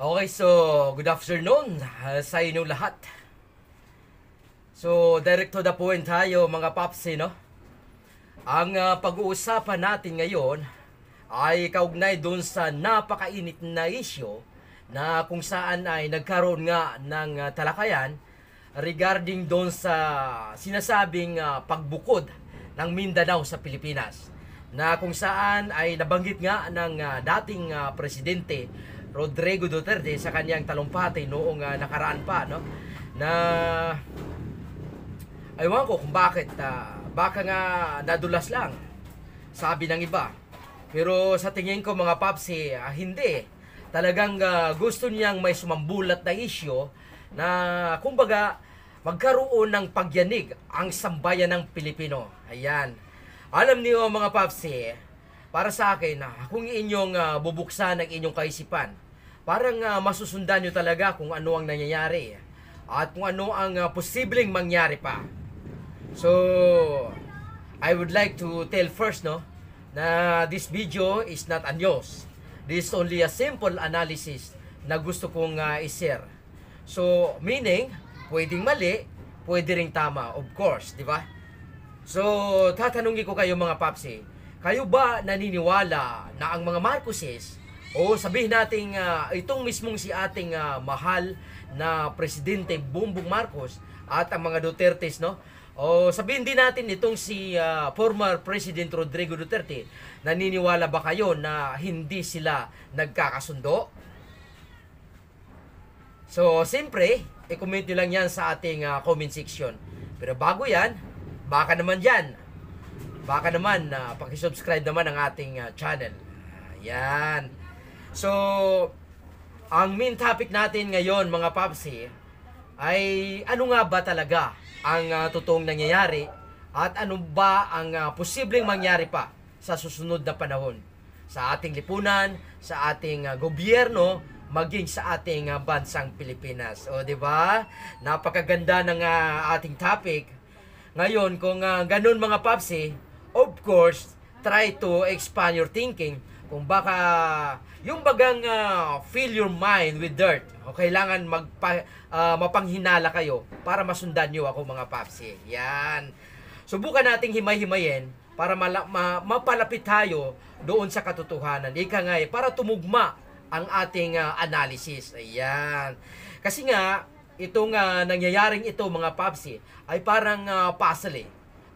Okay, so good afternoon sa inyong lahat. So, direct to the point tayo mga papsi, no? Ang pag-uusapan natin ngayon ay kaugnay doon sa napakainit na isyo na kung saan ay nagkaroon nga ng talakayan regarding doon sa sinasabing pagbukod ng Mindanao sa Pilipinas, na kung saan ay nabanggit nga ng dating presidente Rodrigo Duterte sa kanyang talumpati noong nakaraan pa, no, na aywan ko kung bakit baka nga nadulas lang, sabi ng iba. Pero sa tingin ko mga papsi, hindi. Talagang gusto niyang may sumambulat na isyo na kumbaga magkaroon ng pagyanig ang sambayan ng Pilipino. Ayan. Alam niyo mga papsi, para sa akin, kung inyong bubuksan ang inyong kaisipan, parang masusundan nyo talaga kung ano ang nangyayari at kung ano ang posibleng mangyari pa. So, I would like to tell first, no, na this video is not a news. This is only a simple analysis na gusto kong i-share. So, meaning, pwedeng mali, pwede ring tama, of course, di ba? So, tatanungin ko kayo mga papsi, kayo ba naniniwala na ang mga Marcoses, o sabihin natin itong mismong si ating mahal na Presidente Bongbong Marcos at ang mga Dutertes, no? O sabihin din natin itong si former President Rodrigo Duterte, naniniwala ba kayo na hindi sila nagkakasundo? So, siyempre, i-comment nyo lang yan sa ating comment section. Pero bago yan, baka naman pakisubscribe naman ang ating channel. Yan. So, ang main topic natin ngayon mga papsi ay ano nga ba talaga ang totoong nangyayari at ano ba ang posibleng mangyari pa sa susunod na panahon sa ating lipunan, sa ating gobyerno, maging sa ating bansang Pilipinas. O di ba? Napakaganda ng ating topic. Ngayon, kung ganun mga papsi, of course, try to expand your thinking. Kung baka yung bagang fill your mind with dirt, o kailangan mapanghinala kayo para masundan nyo ako mga papsi. Yan. Subukan nating himay-himayin para mapalapit tayo doon sa katotohanan. Ika nga para tumugma ang ating analysis. Ayan. Kasi nga, itong nangyayaring ito mga papsi ay parang puzzle eh.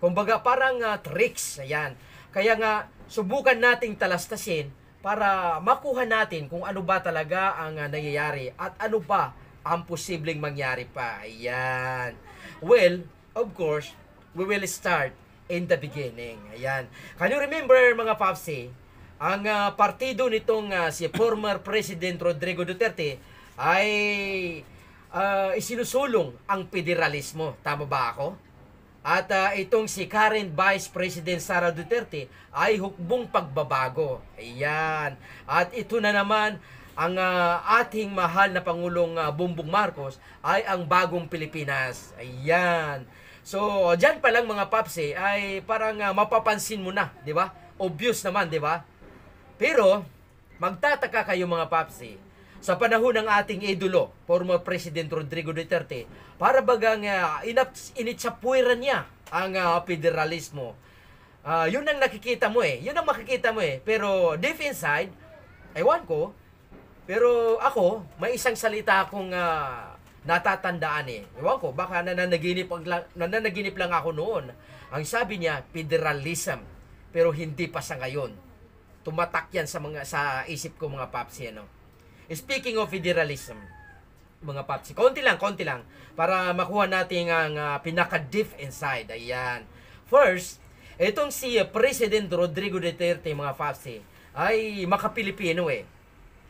Kumbaga parang tricks. Ayan. Kaya nga, subukan nating talastasin para makuha natin kung ano ba talaga ang nangyayari at ano ba ang posibleng mangyari pa. Ayan. Well, of course, we will start in the beginning. Ayan. Can you remember mga papsi, ang partido nitong si former President Rodrigo Duterte ay isinusulong ang federalismo. Tama ba ako? At itong si current Vice President Sara Duterte ay hukbong pagbabago. Ayan. At ito na naman ang ating mahal na Pangulong Bongbong Marcos ay ang bagong Pilipinas. Ayan. So, dyan pa lang mga papsi ay parang mapapansin mo na, di ba? Obvious naman, di ba? Pero, magtataka kayo mga papsi, sa panahon ng ating idolo, former President Rodrigo Duterte, para bagang initsapwiran niya ang federalismo. Yun ang nakikita mo eh. Yun ang makikita mo eh. Pero deep inside, ewan ko, pero ako, may isang salita akong natatandaan eh. Ewan ko, baka nananaginip lang ako noon. Ang sabi niya, federalism. Pero hindi pa sa ngayon. Tumatak yan sa isip ko mga papsi, ano. Speaking of federalism, mga papsi, konti lang, para makuha natin ang pinaka-deep inside. Ayan. First, itong si President Rodrigo Duterte, mga papsi, ay maka-Pilipino eh.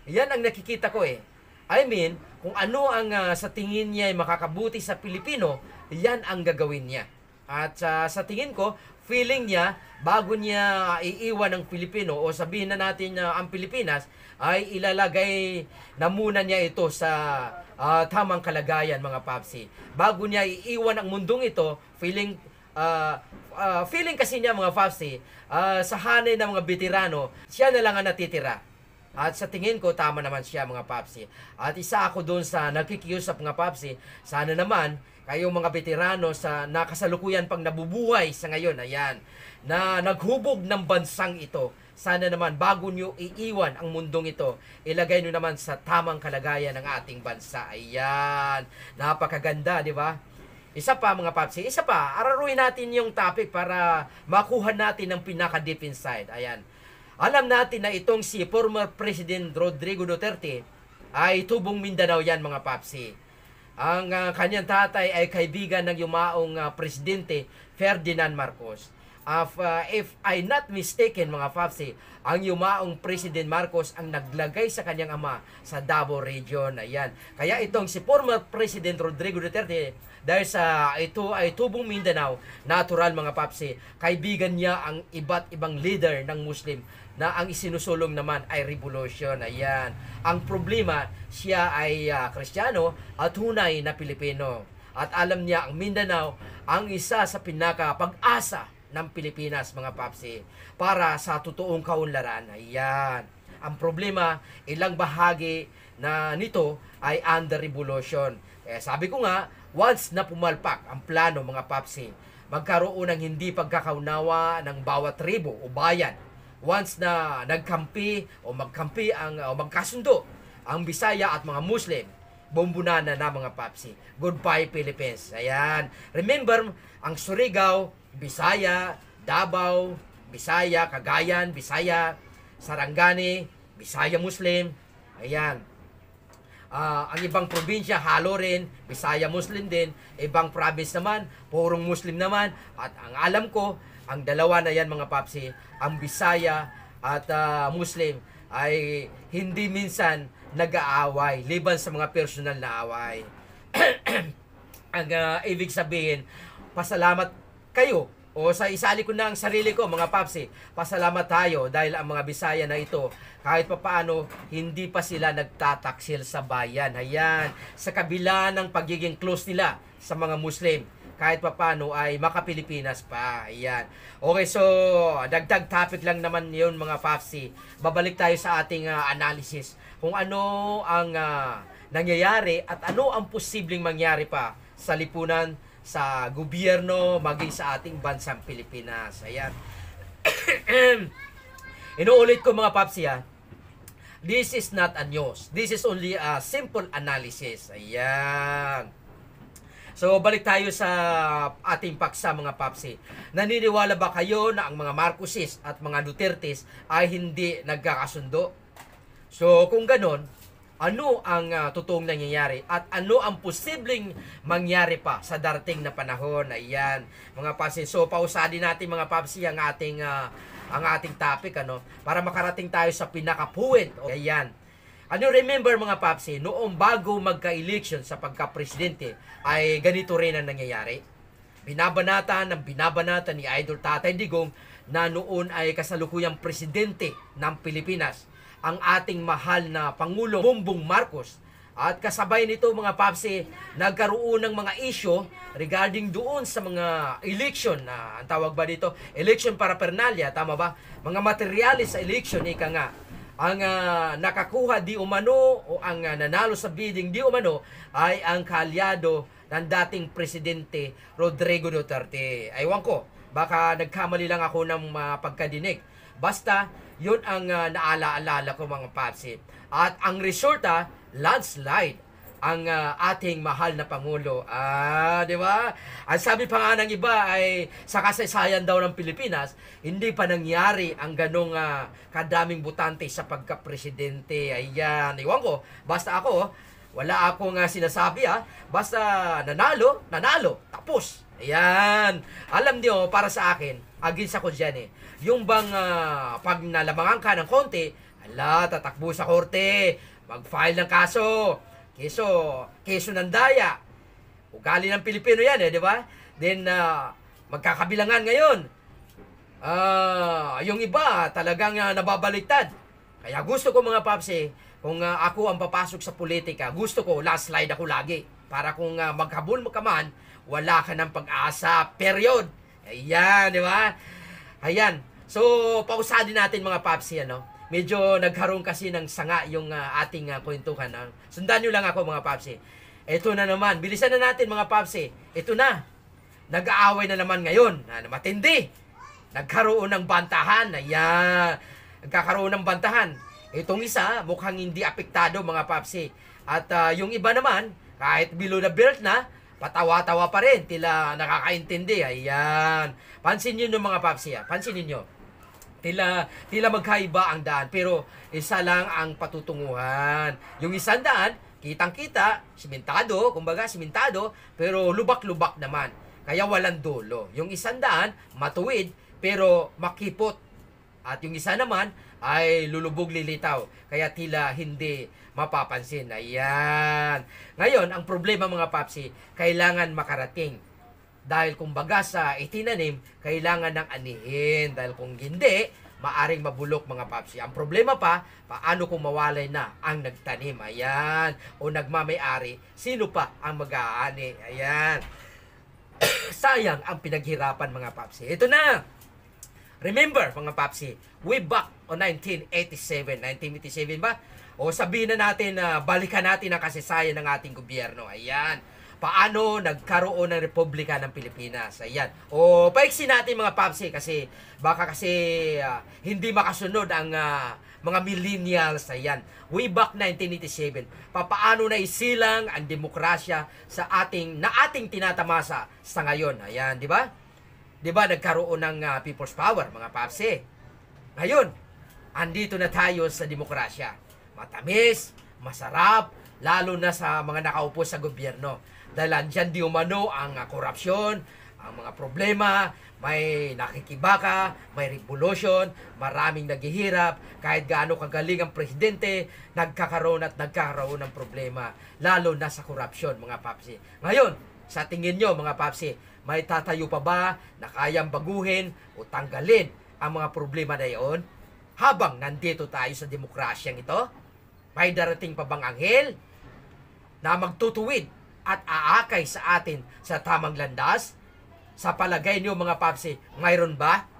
Yan ang nakikita ko eh. I mean, kung ano ang sa tingin niya ay makakabuti sa Pilipino, yan ang gagawin niya. At sa tingin ko, feeling niya, bago niya iiwan ng Pilipino o sabihin na natin na ang Pilipinas, ay ilalagay na muna niya ito sa tamang kalagayan mga papsi. Bago niya iiwan ang mundong ito, feeling feeling kasi niya mga papsi, sa hanay ng mga veterano, siya na lang ang natitira. At sa tingin ko, tama naman siya mga papsi. At isa ako doon sa nakikiusap mga papsi, sana naman kayong mga veterano sa nakasalukuyan pang nabubuhay sa ngayon, ayan, na naghubog ng bansang ito, sana naman bago nyo iiwan ang mundong ito, ilagay nyo naman sa tamang kalagayan ng ating bansa. Ayan, napakaganda, di ba? Isa pa mga papsi, isa pa, araruin natin yung topic para makuha natin ang pinaka-deep inside. Ayan. Alam natin na itong si former President Rodrigo Duterte ay tubong Mindanao yan mga papsi. Ang kanyang tatay ay kaibigan ng yumaong presidente Ferdinand Marcos. If I not mistaken mga papsi, ang yumaong President Marcos ang naglagay sa kanyang ama sa Davao Region. Ayan. Kaya itong si former President Rodrigo Duterte, dahil sa ito ay tubong Mindanao, natural mga papsi, kaibigan niya ang iba't ibang leader ng Muslim na ang isinusulong naman ay revolution. Ayan. Ang problema, siya ay Kristiyano at hunay na Pilipino. At alam niya ang Mindanao ang isa sa pinaka-pag-asa ng Pilipinas mga papsi para sa totoong kaunlaran. Ayan. Ang problema, ilang bahagi na nito ay under revolution. Sabi ko nga, once na pumalpak ang plano mga papsi, magkaroon ng hindi pagkakaunawa ng bawat tribo o bayan. Once na nagkampi o magkampi o magkasundo ang Bisaya at mga Muslim, bumbunana na mga papsi. Goodbye Philippines. Ayan. Remember, ang Surigao, Bisaya, Davao, Bisaya, Cagayan, Bisaya, Sarangani, Bisaya Muslim. Ayan. Ang ibang probinsya, halo rin, Bisaya Muslim din. Ibang province naman, purong Muslim naman. At ang alam ko, ang dalawa na yan mga papsi, ang Bisaya at Muslim ay hindi minsan nag-aaway, liban sa mga personal na away. Ang ibig sabihin, pasalamat kayo o sa isali ko na ang sarili ko mga papsi, pasalamat tayo dahil ang mga Bisaya na ito kahit papaano hindi pa sila nagtataksil sa bayan. Ayan, sa kabila ng pagiging close nila sa mga Muslim, kahit papaano ay makapilipinas pa. Ayan. Okay, so dagdag topic lang naman yun mga papsi. Babalik tayo sa ating analysis kung ano ang nangyayari at ano ang posibleng mangyari pa sa lipunan, sa gobyerno, maging sa ating bansang Pilipinas. Ayan. Inuulit ko mga papsi this is not a news. This is only a simple analysis. Ayan. So, balik tayo sa ating paksa mga papsi. Naniniwala ba kayo na ang mga Marcoses at mga Dutertes ay hindi nagkakasundo? So, kung ganon, ano ang totoong nangyayari at ano ang posibleng mangyari pa sa darating na panahon? Ayan, mga papsi. So, pausadin natin mga papsi ang ating topic para makarating tayo sa pinaka-point. Ayan. Remember mga papsi, noong bago magka-election sa pagka-presidente ay ganito rin ang nangyayari. Binabanatan ni Idol Tatay Digong na noon ay kasalukuyang presidente ng Pilipinas, ang ating mahal na Pangulo Bongbong Marcos. At kasabay nito mga papsi, nagkaroon ng mga issue regarding doon sa mga election ang tawag ba dito? Election paraphernalia, tama ba? Mga materyales sa election, ika nga. Ang nakakuha di umano o ang nanalo sa bidding di umano ay ang kaalyado ng dating presidente Rodrigo Duterte. Aywan ko, baka nagkamali lang ako ng pagkadinig. Basta, yun ang naala-alala ko mga papsi. At ang resulta, landslide ang ating mahal na Pangulo. Di ba? Ang sabi pa nga ng iba ay sa kasaysayan daw ng Pilipinas, hindi pa nangyari ang ganong kadaming butante sa pagka-presidente. Ayan. Iwan ko. Basta ako, wala akong sinasabi Basta nanalo. Tapos. Ayan. Alam niyo, para sa akin, against ako dyan yung bang pag nalamangan ka ng konti, tatakbo sa korte, mag-file ng kaso. Keso ng daya. Ugali ng Pilipino yan di ba? Then, magkakabilangan ngayon. Yung iba, talagang nababaliktad. Kaya gusto ko mga papsi, kung ako ang papasok sa politika, gusto ko, last slide ako lagi. Para kung maghabol mo ka man, wala ka ng pag-asa. Period. Ayan, di ba? Ayan. So, pausadin natin mga papsi, medyo nagkaroon kasi ng sanga yung ating kwentuhan. Sundan nyo lang ako mga papsi. Ito na naman, bilisan na natin mga papsi. Ito na, nag-aaway na naman ngayon. Matindi. Nagkaroon ng bantahan. Ayan, nagkakaroon ng bantahan. Itong isa, mukhang hindi apektado mga papsi. At yung iba naman, kahit below the belt na, patawa-tawa pa rin, tila nakakaintindi. Ayan. Pansin nyo mga papsi, pansin niyo. Tila magkaiba ang daan, pero isa lang ang patutunguhan. Yung isang daan, kitang-kita, simentado, kumbaga simentado, pero lubak-lubak naman. Kaya walang dulo. Yung isang daan, matuwid, pero makipot. At yung isa naman, ay lulubog lilitaw. Kaya tila hindi mapapansin. Ayan. Ngayon, ang problema mga papsi, kailangan makarating. Dahil kung baga sa itinanim, kailangan ng anihin. Dahil kung hindi, maaring mabulok mga papsi. Ang problema pa, paano kung mawalay na ang nagtanim? Ayan. O nagmamay-ari, sino pa ang mag-aani? Ayan. Sayang ang pinaghirapan mga papsi. Ito na. Remember mga papsi, way back on 1987. 1987 ba? O sabihin na natin na balikan natin ang kasaysayan ng ating gobyerno. Ayan. Paano nagkaroon ng Republika ng Pilipinas. Ayan. O paiksi natin mga papsi kasi baka kasi hindi makasunod ang mga millennials. Ayan. Way back 1987. Paano na isilang ang demokrasya sa ating tinatamasa sa ngayon. Ayan, di ba? Di ba nagkaroon ng people's power mga papsi. Ngayon, andito na tayo sa demokrasya. Matamis, masarap, lalo na sa mga nakaupo sa gobyerno. Dahil andyan di umano ang korupsyon, ang mga problema, may nakikibaka, may revolution, maraming naghihirap, kahit gaano kagaling ang presidente, nagkakaroon ng problema, lalo na sa korupsyon mga papsi. Ngayon, sa tingin nyo mga papsi, may tatayo pa ba na kayang baguhin o tanggalin ang mga problema na iyon? Habang nandito tayo sa demokrasyang ito, may darating pa bang anghel na magtutuwid at aakay sa atin sa tamang landas? Sa palagay niyo mga papsi, mayroon ba?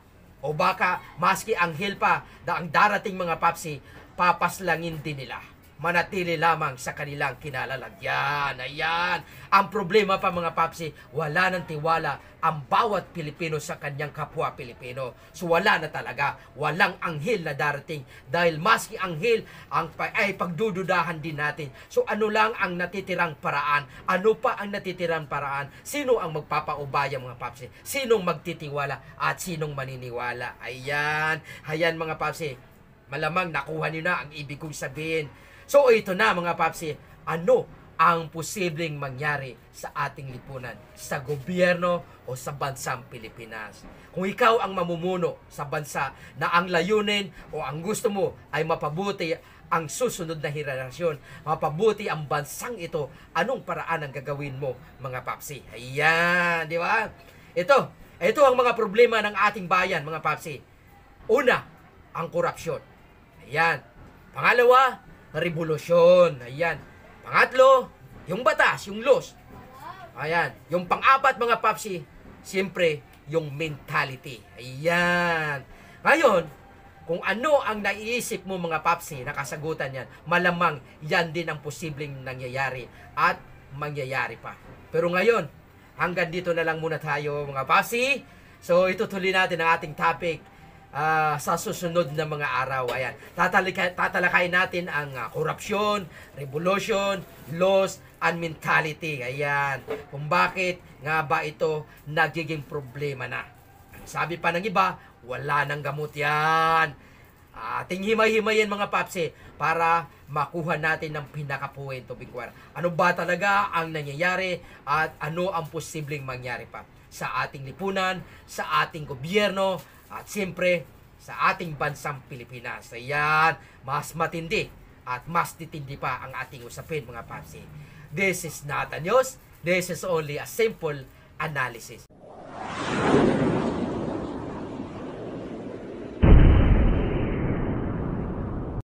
O baka maski anghel pa na ang darating mga papsi, papaslangin din nila. Manatili lamang sa kanilang kinalalagyan. Ayan. Ang problema pa mga papsi, wala ng tiwala ang bawat Pilipino sa kanyang kapwa Pilipino. So wala na talaga. Walang anghel na darating. Dahil maski anghel ay pagdududahan din natin. So ano lang ang natitirang paraan? Ano pa ang natitirang paraan? Sino ang magpapaubaya mga papsi? Sinong magtitiwala at sinong maniniwala? Ayan. Ayan mga papsi. Malamang nakuha niyo na ang ibig kong sabihin. So ito na mga papsi, ano ang posibleng mangyari sa ating lipunan, sa gobyerno o sa bansang Pilipinas? Kung ikaw ang mamumuno sa bansa na ang layunin o ang gusto mo ay mapabuti ang susunod na henerasyon, mapabuti ang bansang ito, anong paraan ang gagawin mo mga papsi? Ayan, di ba? Ito ang mga problema ng ating bayan mga papsi. Una, ang korupsyon. Ayan. Pangalawa, revolusyon. Ayan. Pangatlo, yung batas, yung laws. Ayan. Yung pang-apat mga papsi, siyempre, yung mentality. Ayan. Ngayon, kung ano ang naiisip mo mga papsi, nakasagutan yan, malamang yan din ang posibleng nangyayari at mangyayari pa. Pero ngayon, hanggang dito na lang muna tayo mga papsi. So, itutuloy natin ang ating topic sa susunod na mga araw. Ayan. Tatalakayin natin ang korupsyon, revolution, laws, and mentality. Ayan. Kung bakit nga ba ito nagiging problema na. Sabi pa ng iba, wala nang gamot yan. Ating himay-himayin mga papsi para makuha natin ng pinaka-point of inquiry. Ano ba talaga ang nangyayari at ano ang posibleng mangyari pa sa ating lipunan, sa ating gobyerno, at siyempre, sa ating bansang Pilipinas. Ayan, mas matindi at mas titindi pa ang ating usapin mga papsi. This is not a news. This is only a simple analysis.